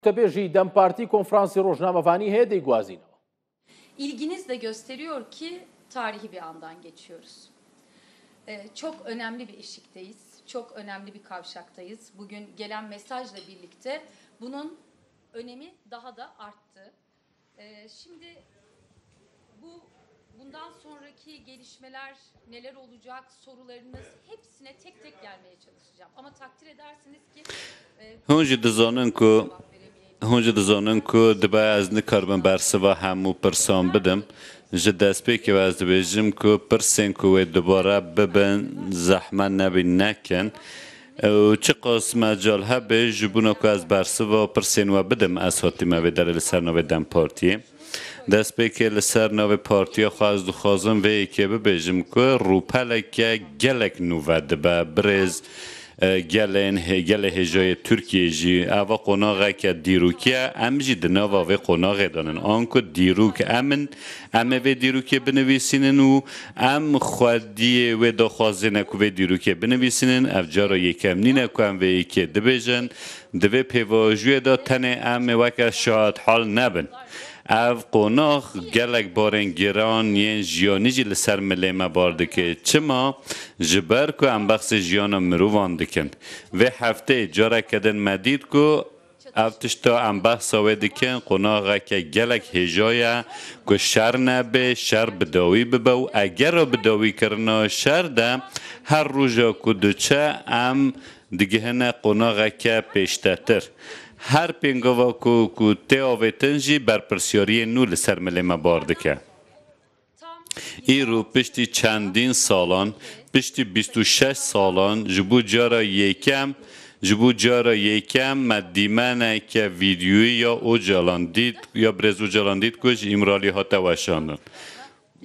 Tebêjî Dem Partî konferansê rojnamevanî heye deyguazînەوە. İlginiz de gösteriyor ki tarihi bir andan geçiyoruz. Çok önemli bir eşikteyiz. Çok önemli bir kavşaktayız. Bugün gelen mesajla birlikte bunun önemi daha da arttı. Şimdi bundan sonraki gelişmeler neler olacak, sorularınız hepsine tek tek gelmeye çalışacağım. Ama takdir edersiniz ki هون جد زانن کو دبای از نکاربن برسوا همو پرسان بدم جد دست پی که از دبیجم کو پرسین کو دوباره ببن زحمت نبین نکن و چه قسم جال هبه جبونا کو از برسوا پرسین و بدم از حاتمه و در لسر نو دم پارتی دست پی که لسر نو پارتی خواست دو خوازم وی که ببیجم کو روپله که گلک نو دبا برز گل هجای ترکیه جی اوا قناغه که دیروکیه ام جی دناوا و قناغه دانن آنکو دیروک امه و دیروکیه بنویسینن و ام خودیه و داخوازه نکو و دیروکیه بنویسینن افجارا یکم نی نکو ام و یکی دبیجن دوی پیواجوی دا تنه ام وکه شاید حال نبن اف قناغ گلک بارن گران ین جیانی جی لسر ملیمه بارده که چما جبر که ام بخص جیانا مروان دکن و هفته جاره کدن مدید که افتشتا ام بخص آوه دکن قناغه که گلک هجایه که شر نبه شر بداوی ببه و اگر را بداوی کرنا شر ده هر روژا که دوچه ام دیگه هنه قناغه که پیشتتر هر پنگاوا کو ته آویتنجی بر پرسیاری نو لسر ملیمه بارده که ای رو پشتی چندین سالان پشتی 26 سالان جبو جارا یکم مدیمنه که ویدیوی یا او جالاندید یا برزو جالاندید کش امرالی ها توشاندن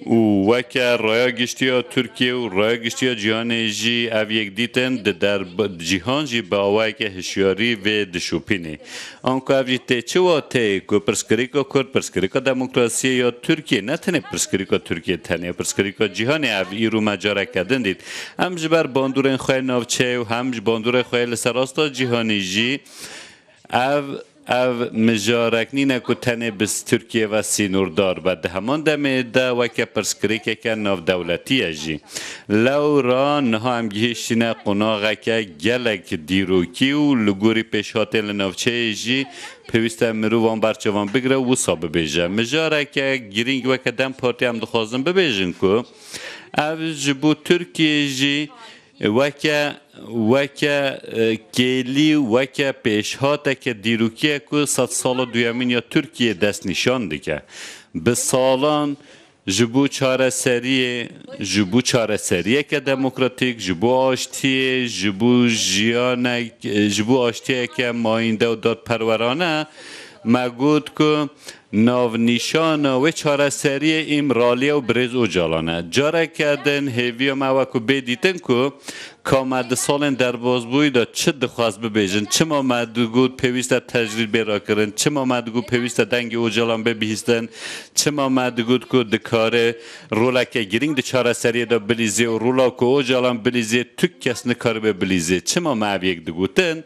و وکه رای گشتی ها ترکیه و رای گشتی ها جهان جی او یک دیتن در جهان جی با وکه هشیاری و دشوپینه آنکه او جی چه و ته که پرسکریکا کرد پرسکریکا دموکراسی یا ترکیه نه تنه پرسکریکا ترکیه تنه پرسکریکا جهان او ایرو مجاره کدن دید هم جبر باندورن خواه نوچه و هم باندورن خواه لسراستا جهانی جی او مجارکنی نکو تنه بس ترکیه و سینوردار و ده همان دمه ده وکه پرسکریکه که ناف دولتی اجی لو را نها هم گیشتینه قناغه که گلک دیروکی و لگوری پیشاته لنافچه اجی پیوسته مروان برچوان بگره و صاب بیجه مجارکه گیرینگ وکه دم پارتی هم دخوازم ببیجن که او جبو ترکیه اجی وکه کلی وکه پیشهاته که دیروکیه که 100 سال دویمین یا ترکیه دست نشان دیگه به سالان جبو چاره سریه که دموکراتیک جبو آشتیه جبو آشتیه که ماینده و داد پرورانه مگود که ناو نیشان و چاره سری امرالی و برز و جالانه جاره کردن هیوی و موکو بیدیتن که کامد سالن در بازبوی دا چه دخواست ببیجن چه ما مدگود پیوسته تجربه را کرن چه ما مدگود پیوسته دنگ و جالان ببیستن چه ما مدگود که دکاره رولا که گرینگ ده چاره سری دا بلیزه و رولا که او جالان بلیزه تک کس نکاره بلیزه چه ما معوی یک دگوتن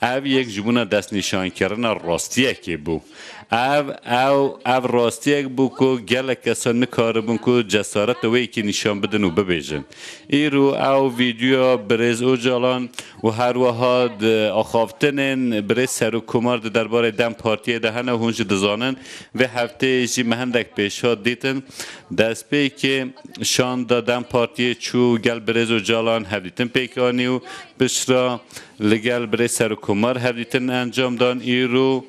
او یک جبونه دست نشان کردن راستیه که بو او راستیه بو که گله کسان نکاره بون که جسارت وی که نشان بدن و ببیجن ایرو او ویدیو برز او جالان و هر وحاد آخافتنن برز سر و کمار درباره دم پارتیه دهنه هونج دزانن و هفته جی مهندک پیشاد دیتن دست پی که شان دادم پارتیه چو گل برز و جالان هفدیتن پیکانی و بشرا لگل برز سر و کمار هفدیتن انجام دان ایرو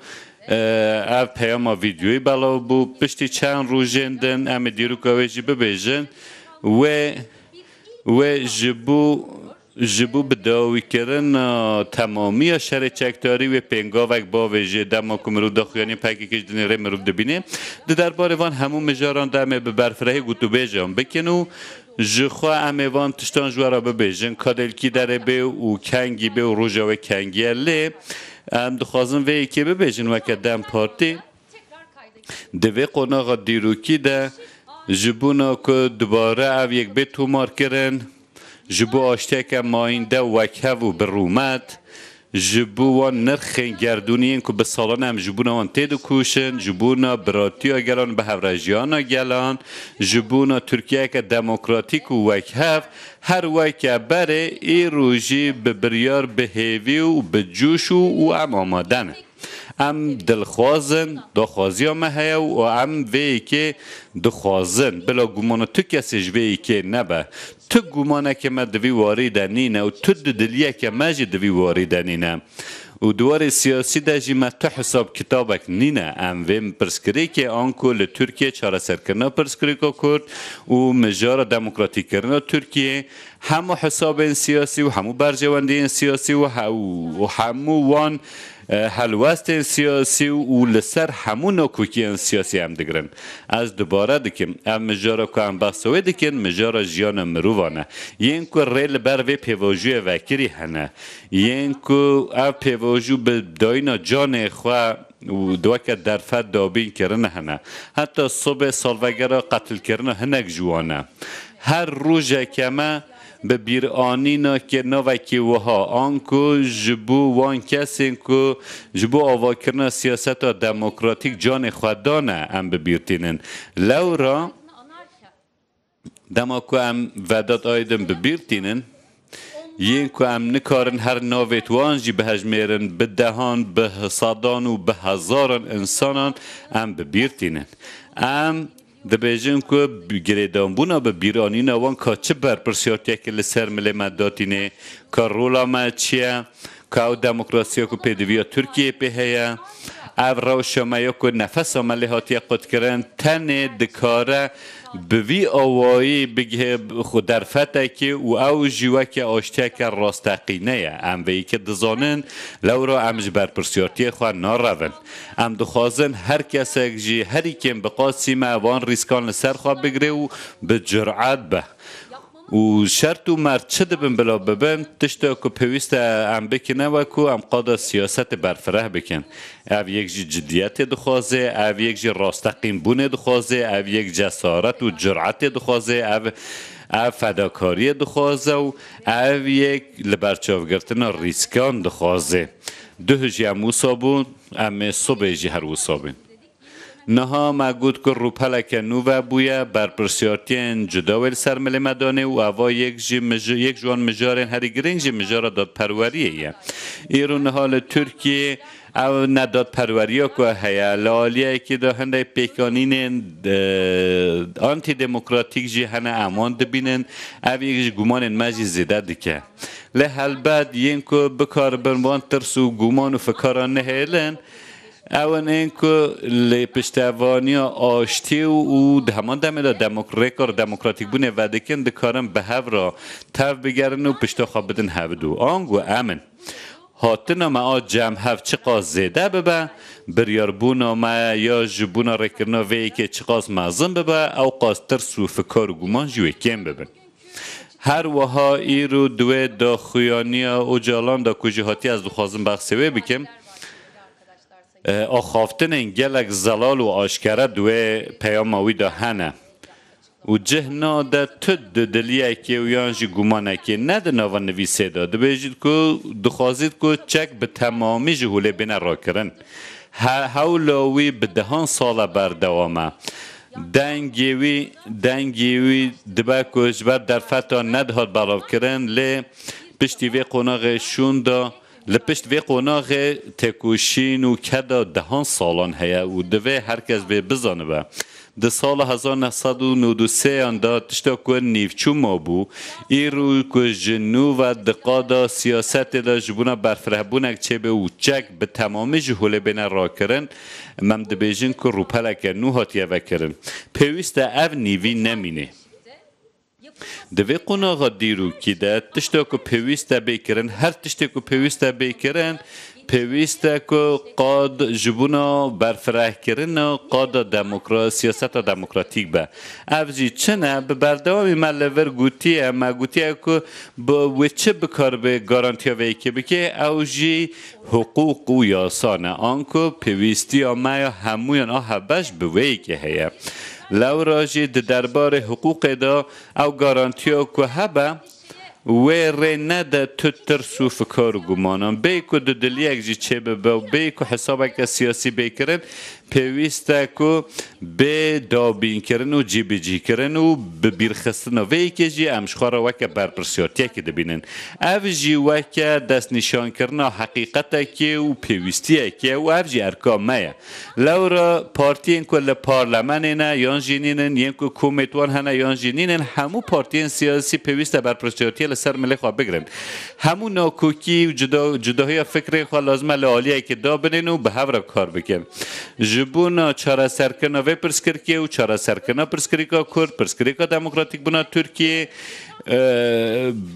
او پیام ویدیوی بلاو بو پشتی چند روزندن ام دیرو که جی ببیجن و جبو بداوی کردن تمامی شر چکتاری و پنگاوک با وجه دما کمرو داخیانی پاکی کش دنیره مروف دبینه درباره وان همون مجاران دمه به برفره گوتو بیجان بکنو جخوا امیوان تشتان جوارا ببیجن کادلکی داره به و کنگی به و روژا و کنگی لی ام دخوازم وی که ببیجن وکه دم پارتی دوی قناغ دیروکی ده جبونا که دوباره او یک بیت تومار کرن جبو آشته که ماینده وکه و برومت جبوان نرخ گردونین که به سالان هم جبونا تید کوشن جبونا براتیا گلان به هفرجیانا گلان جبونا ترکیه که دموکراتیک و وکهف هر وکه بره ای روژی به بریار به هیوی و به جوش و ام آمادن ام دلخوازن دخوازی هم هیا و ام وی که دخوازن بلا گمان تو کسیش وی که نبه تو گمانه که ما دوی واری دنینه و تو دلیه که ما جی دوی واری دنینه و دوار سیاسی دا جی ما تو حساب کتابک نینه ام ویم پرسکری که آنکو لترکیه چاره سرکرنا پرسکری که کرد و مجار دموکراتیک کرنا ترکیه همو حساب سیاسی و همو برجوانده سیاسی و همو وان هلوست سیاسی و لسر همون نکوکی سیاسی هم دگرن از دوباره دکیم ام مجارا که ام بحثوی دکن مجارا جیان مروانه یین که ریل بر وی پیواجوی وکری هنه یین که او پیواجو به داینا جان خواه و دوکه درفت دابین کرنه هنه حتی صبح سالوگرا قتل کرنه هنک جوانه هر روژه که ما به بیرانینا که نوکی وها آنکو جبو وان کسی که جبو آواکرنا سیاست و دموکراتیک جان خودانه ام ببیرتینن لورا دماکو ام وداد آیدن ببیرتینن یین که ام نکارن هر ناویت وانجی به هجمیرن به دهان به صادان و به هزاران انسانان ام ببیرتینن ام دبیجن که گریدان بونا به بیرانی نوان که چه برپرسیارتیه که لسر ملی مداتینه که رولا ما چیه که او دموکراسی که پیدویا ترکیه پیهیه او روش ما که نفس عملی هاتیه قد کرن تن دکاره بوی آوایی بگه خود در فتح که او جیوه که آشتیه که راستقینه ام وی که دزانن لورا امج برپرسیارتی خواه نارون ام دخوازن هر کس اگجی هری کم بقاسی ما وان ریسکان لسر خواه بگره و به جرعت به و شرط و مرد چه دبن بلا ببن تشتا که پیوست ام بکنه و که ام قادا سیاست برفره بکن او یک جدیت دخوازه او یک راستقیم بونه دخوازه او یک جسارت و جرعت دخوازه او فداکاری دخوازه و او یک لبرچاوگرتنا ریسکان دخوازه ده جی ام وصابون ام صبح جی هر وصابون نها مگود که روپلک نوه بویه برپرسیارتین جداول سر ملی مدانه و اوا یک جوان مجارن هری گرنگ جی مجاره داد پروریه ایرو نهال ترکیه او نداد پروریه که هیا لالیه که دا هنده پیکانین آنتی دموکراتیک جی هنه امان دبینن او یک گمان مجی زیده دکه لحل بعد یین که بکار برمان ترس و گمان و فکاران نهیلن اون این که پشتوانی آشتی و همان دمیده دموکراتیک بونه و دکن دکارن به هف را تف بگرن و پشتا خواب بدن هف دو آنگو امن هاتنا ما جمع هف چقا زیده ببه بریار بونا ما یا جبونا رکرنا وی که چقاز معظم ببه او قاستر سو فکار و گمان جوی کم ببن هر وها ایرو دوی دا خویانیا و جالان دا کجهاتی از دخوازم بخصوه بکم آخافتن این گلک زلال و آشکره دوی پیاماوی دا هنه و جهنا دا تد دلیه که و یانجی گمانه که ند ناوان نویسه دا دو بیجید که دخوازید که چک به تمامی جهوله بین را کرن هولاوی به دهان سال بردوامه دنگیوی دبا که جبر در فتا ندهاد براو کرن لی پشتی وی قناغ شون دا لپشت وی قناغ تکوشین و کدا دهان سالان هیا و دوی هرکس وی بزانه با ده سال 1993 اندا تشتا که نیفچو ما بو ایرو که جنو و دقادا سیاست دا جبونا برفره بونک چه به و چک به تمامی جهوله بین را کرن مم دبیجن که روپلک نو هاتیه وکرن پیوست او نیوی نمینه دوی قناغا دیرو که ده تشتا که پیوسته بیکرن هر تشتا که پیوسته بیکرن پیوسته که قاد جبونا برفره کرن قاد سیاست دموکراتیک به افجی چنه به بردوامی ملور گوتیه ما گوتیه که با چه بکار به گارانتیا وی که بکه او جی حقوق و یاسانه آنکو پیوستی آمه یا همویان آهبش به وی که هیه لوراجی دربار حقوق دا او گارانتیو که هبه و ری نده تو ترسو فکر و گمانم بیکو دو دلیک جی چه ببه و بیکو حسابه که سیاسی بیکرن پیوسته که به دابین کرن و جی بجی کرن و ببیرخستن و که جی امشخواره وکه برپرسیاتیه که دبینن او جی وکه دست نشان کرن حقیقته که و پیوستیه که و او جی ارکامه لورا پارتین که لپارلمانه یان جینینن یان که کومیتوان هنه یان جینینن همو پارتین سیاسی پیوسته برپرسیاتیه لسر ملی خواه بگرن همو ناکوکی و جداهای فکر خواه لازمه لعالیه که دابنین و به هفره کار بکن جبونا چاره سرکنا و پرسکرکیه و چاره سرکنا پرسکریکا کرد پرسکریکا دموکراتیک بنا ترکیه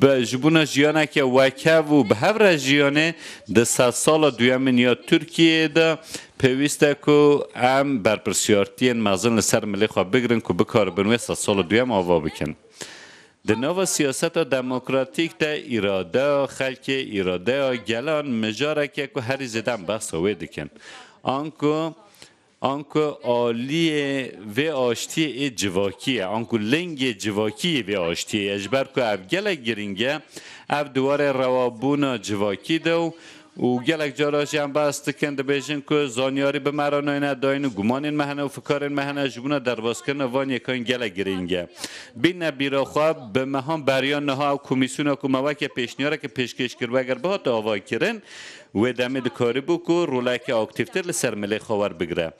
به جبونا جیانه که وکه و به هفره جیانه ده 100 سال دویمین یا ترکیه ده پیوسته که هم برپرسیارتین مازن لسر ملی خواه بگرن که بکار بنوی 100 سال دویم آوا بکن د نو سیاست دموکراتیک ده اراده خلک اراده گلان مجاره که هر زدن بحث وی دکن آنکو آلیه و آشتی جواکیه آنکو لنگ جواکی و آشتی اجبر که اف گلک گرینگه اف دوار روابونا جواکی دو و گلک جاراش هم بست کنده بیشن که زانیاری به مرانوی نداین و گمانین مهنه و فکارین مهنه جبونا درواز کنه وان یکان گلک گرینگه بین بیرا خواب به مهان بریان نها و کمیسیون که موک پیشنیاره که پیشکش کرد و اگر به هات آوای کرن و دمه دکاری بو که رولک اکتیفتر لسر ملی خوار بگره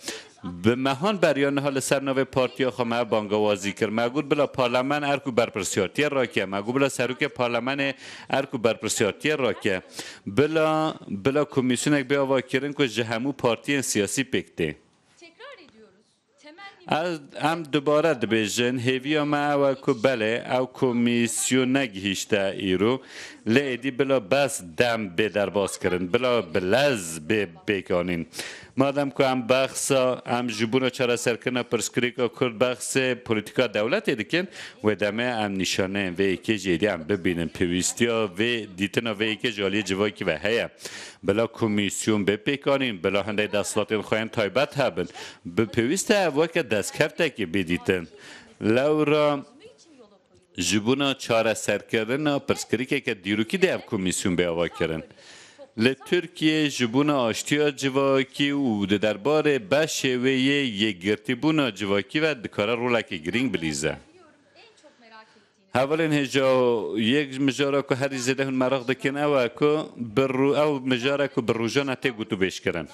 به مهان بریان نها لسر نوی پارتیا خواه بانگوازی کرد مگود بلا پارلمان ارکو برپرسیاتی را که مگود بلا سروک پارلمان ارکو برپرسیاتی را که بلا کمیسیونک بیا آوا کرن که جهمو پارتی سیاسی پکته هم دوباره دبیجن هیویا ما او که بله او کمیسیون نگهیشته ایرو لیدی بلا بس دم به درباز کرن بلا بلز به بکانین مادم که هم بخصا هم جبونا چرا سرکنه پرسکریکا کرد بخص پولیتیکا دولت دیکن و دمه هم نشانه و ایکی جیدی هم ببینن پیوستیا و دیتنا و ایکی جالی جوایی که و هیا بلا کمیسیون بپیکانین بلا هنده دستلاتین خواهن تایبت هبن به پیوسته اوا که دست کرده که بدیتن لورا جبونا چاره سرکردن پرسکریکه که دیروکی ده اف کمیسیون به آوا کرن لترکیه جبونا آشتیا جواکی و درباره بشه و یک گرتیبونا جواکی و دکاره رولک گرینگ بلیزه اولین هجا یک مجاره که هر زده هن مراغ دکن او که او مجاره که بروجانه تی گوتو بیش کرن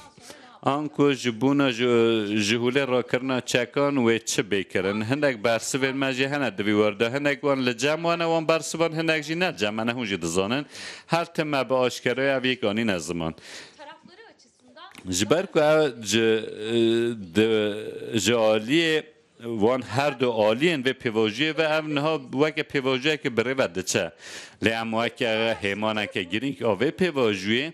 آنکو جبونا جهوله را کرنا چکان و چه بیکرن هندک برسوین مجی هنه دوی ورده هندک وان لجمعانه وان برسوان هندک جی نه جمعانه هونجی دزانن هر تمه به آشکره او یکانی نزمان جبر که جالی وان هر دو عالین و پیواجیه و امنها وکه پیواجیه که بره وده چه لیم وکه هیمانه که گیرین که آوه پیواجیه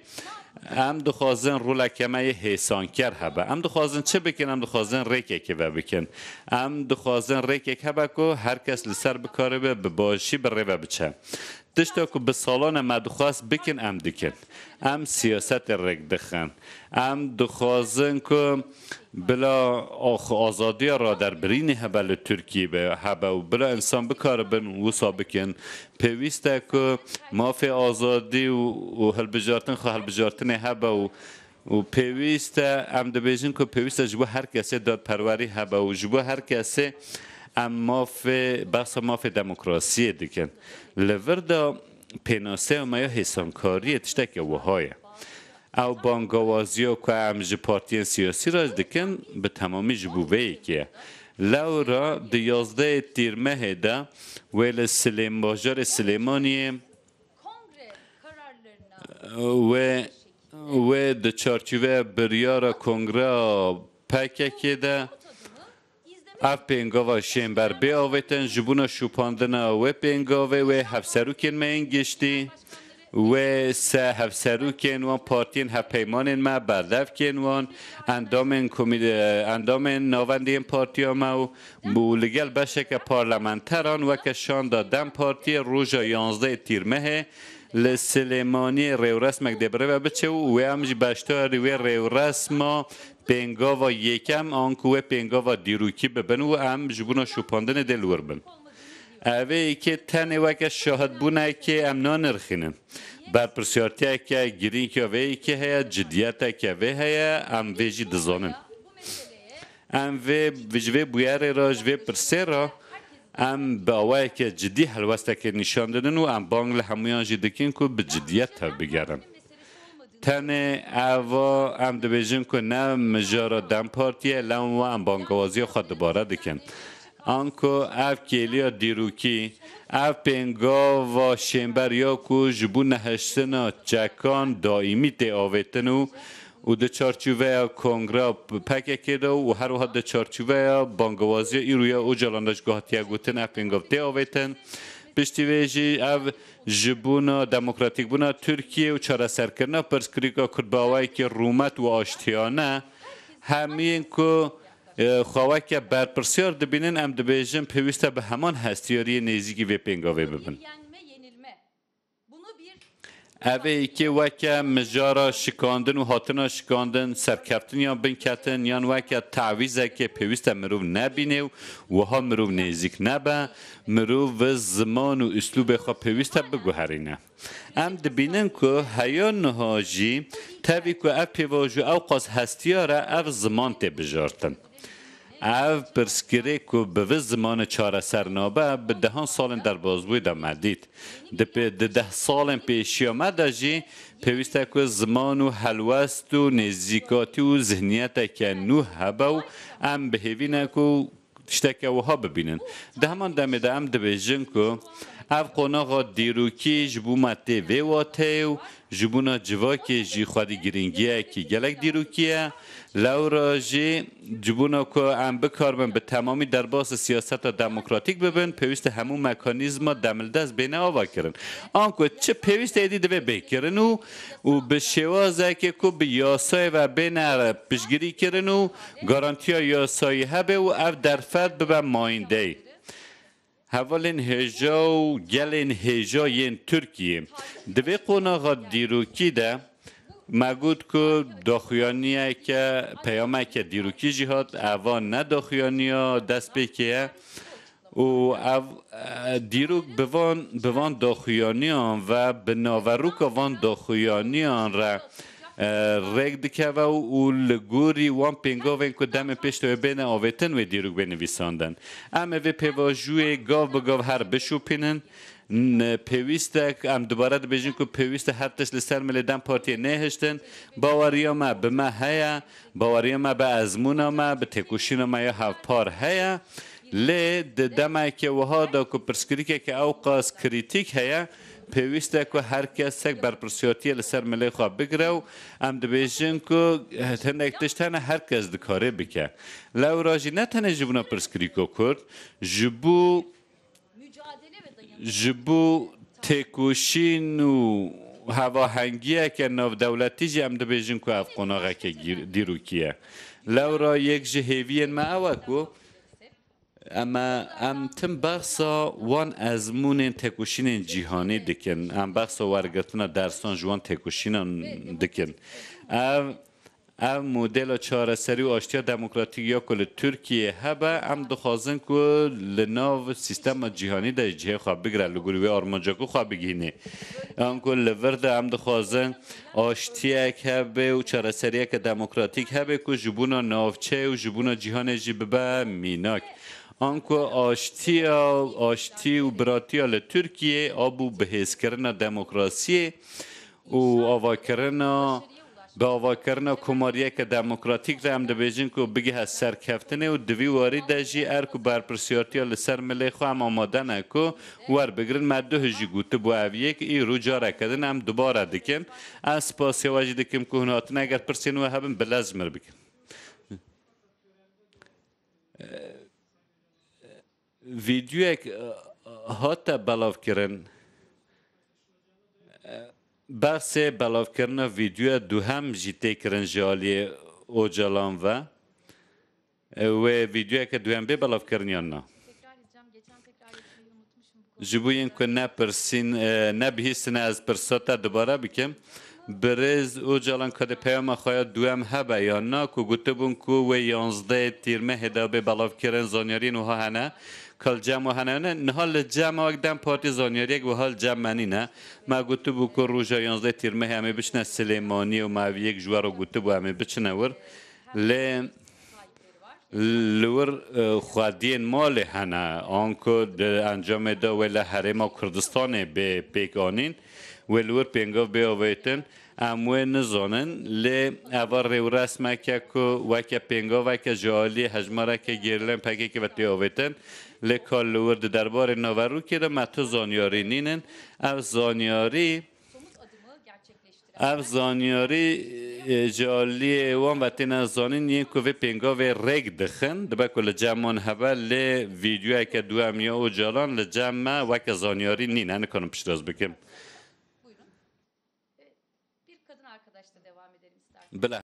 ام دخوازن رولکمه حسانکر هبه ام دخوازن چه بکن ام دخوازن ریکه که بکن ام دخوازن ریکه که هبه هر کس لسر بکاره به باشی بره و بچه تشتا که به سالان مدخواست بکن ام دکن ام سیاست رک دخن ام دخوازن که بلا آزادی را در برین هبل ترکیه به هبه و بلا انسان بکاره بن وصا بکن پیوسته که مافی آزادی و هلبجارتن خواه هلبجارتن هبه و پیوسته ام دبیجن که پیوسته جبو هر کسی داد پروری هبه و جبو هر کسی ام بحث مافی دموکراسی دکن لورده پیناسه و مایا حسانکاری تشتک وهایه او بانگوازی و که همج پارتی سیاسی را دکن به تمامی جبوهی که لورا 11 تیر ماه ده ویل باجار سلیمانی و ده چارچوه بریار کنگره پکه ده اف پینگاوا شنبر بی آویتن جبونا شوپاندن و پینگاوه و هفسروکین من گشتی و سه هفسروکین وان پارتین هفپیمانین ما بردف کین وان اندام نواندین پارتی ما و لگل بشه که پارلمانتران و که شان دادن پارتی روژا 11 تیرمه لسلیمانی ریو رسمک دبره و بچه و همج بشتا ریو رسم پینگاوا یکم آنکو پینگاوا دیروکی ببن و هم جبونا شوپاندن دلور بن اوه که تنه وکه شاهد بونه که ام نانرخینن بر پرسیارتی که گیرین که اوه که هیا جدیت که اوه هیا ام ویجی دزانن ام ویجوه بویاره را جوه پرسه را ام به اوه که جدی حلوسته که نشان دادن و ام بانگ لحمویان جدکین که به جدیت تا بگرن تنه اوا ام دبیجن که نه مجارا دم پارتیه لام و ام بانگوازی خود دوباره دکن آنکو اف کلیا دیروکی اف پنگا و شنبر یا کو جبو نهشتنا چکان دائمی تی آویتنو و ده چارچوبه کنگرا پکه کده و هر وقت ده چارچوبه بانگوازی ایرویا او جلاندش گهتیا گوتن اف پنگا تی آویتن پشتی ویجی اف جبونا دموکراتیک بونا ترکیه و چاره سرکرنا پرسکریکا کرد که رومت و آشتیانه همین که خواه که برپرسیار دبینن ام دبیجن پیوسته به همان هستیاری نیزیگی و پنگاوه ببین اوه که وکه مجارا شکاندن و حاطنا شکاندن سرکفتن یا بنکتن یا وکه تعویزه که پیوسته مروف نبینه و ها مروف نیزیک نبه مروف زمان و اسلوب خواه پیوسته بگوهرینه ام دبینن که هیا نهاجی تاوی که اف پیواجو او قاس هستیاره اف زمان تی بجارتن او پرسکری که به زمان چاره سرنابه به 10 سال در بازبوی دا مدید ده 10 سال پیشی آمده جی پیوسته که زمان و حلوست و نزیکاتی و ذهنیت که نو هبه و ام بهوینه که تشتکه و ها ببینن ده همان دمیده ام ده بیجن که او قناغا دیروکی جبو مته ویواته و جبونا جواکی جی خودی گرینگیه که گلک دیروکیه لورا جی جبونا که ام بکاربن به تمامی در باس سیاست دموکراتیک ببین پیوست همون مکانیزم دملدست بینه آوا کرن آنکو چه پیوست ایدی دوی بکرن و به شوازه که به یاسای و بین پشگیری کرن و گارانتیا یاسایی هبه و اف در فرد ببن ماینده هولین هجا و گلین هجا ین ترکیه دوی قناغا دیروکی ده مگود که داخویانیه که پیامه که دیروکی جهاد اوان نه داخویانیه دست بکیه و دیروک بوان داخویانیان و به ناوروک وان داخویانیان را رگ دکه و لگوری وان پینگاوین که دم پشت بین آویتن و دیروک بنویساندن اما و پیواجوی گاو به گاو هر بشوپینن پیوسته ام دوباره بیجن که پیوسته هر تش لسر ملیدن پارتی نهشتن باوریا ما به ما هیا باوریا ما به ازمونا ما به تکوشینا ما یا هف پار هیا لی دمه که وها دا که پرسکری که اوقاس کریتیک هیا پیوسته که هر کس یک برپرسیاتی لسر ملی خواه بگره و ام دبیجن که تنک تشتن هر کس دکاره بکه لو راجی نه تنه جبونا پرسکری که کرد جبو تکوشین و هواهنگیه که ناو دولتی جی ام دبیجن که اف قناغه که دیروکیه لو را یک جهوین ما اوکو اما ام تم بخصا وان ازمون تکوشین جیهانی دکن ام بخصا ورگرتنا درستان جوان تکوشین دکن ام مدل چاره سری و آشتیا دموکراتیک یا کل ترکیه هبه ام دخوازن که لناو سیستم جیهانی در جهه خواه بگره لگوری و آرمانجاکو خواه بگینه ام که لورده ام دخوازن آشتیا هبه و چاره سری که دموکراتیک هبه که جبونا نافچه و جبونا جیهان جی ببه میناک آنکو آشتی و براتیا لترکیه آبو بحث کرنا دموکراسی و آوا کرنا کماریه که دموکراتیک را هم دبیجن که بگی هست سرکفتنه و دوی واری دجی ارکو برپرسیارتیا لسر ملی خو هم آماده نکو ور بگرن مدو هجی گوته بو اویه که ای رو جاره کدن هم دوباره دکن از پاسی واجی دکم که هناتن اگر پرسین و هم بلزمر بکن ویدیو یک هاتا بلاف کرن بحث بلاف کردن ویدیو دو هم جیته کرن جالی اوجالان و ویدیو که دو هم به بلاف کردن یا نه جبوین که نه پرسین نه بهیستن از پرساتا دوباره بکم برز او جالان کد پیام خواهد دوام هبه یا نا که گوته بون که و 11 تیرمه هدابه بلاف کرن زانیاری نوها هنه کل جمع هنه نه لجمع وقتم پارتی زانیاری و حال جمع منی نه ما گوته بو که روزا 11 تیرمه همه بچنه سلیمانی و معویک جوار و گوته بو همه بچنه ور لور خودین مال هنه آنکو انجام ده ولی حرم کردستان به پیکانین و لور پینگاف به آویتن اموه نزانن لی اوار رو رسمه که وکه پینگاف وکه جالی حجماره که گیرلن پکه که وقتی آویتن لی کال لور دربار نوارو که ده متو زانیاری نینن او زانیاری اف زانیاری جالی وان و تین زانین یک کوی پینگا و رگ دخن دبا کل جمعان هوا ل ویدیو که دو امیا و جالان لجمع و که زانیاری نی نه کنم پیشتاز بکم. Buyurun. Bir kadın arkadaşla devam edelim isterseniz. بله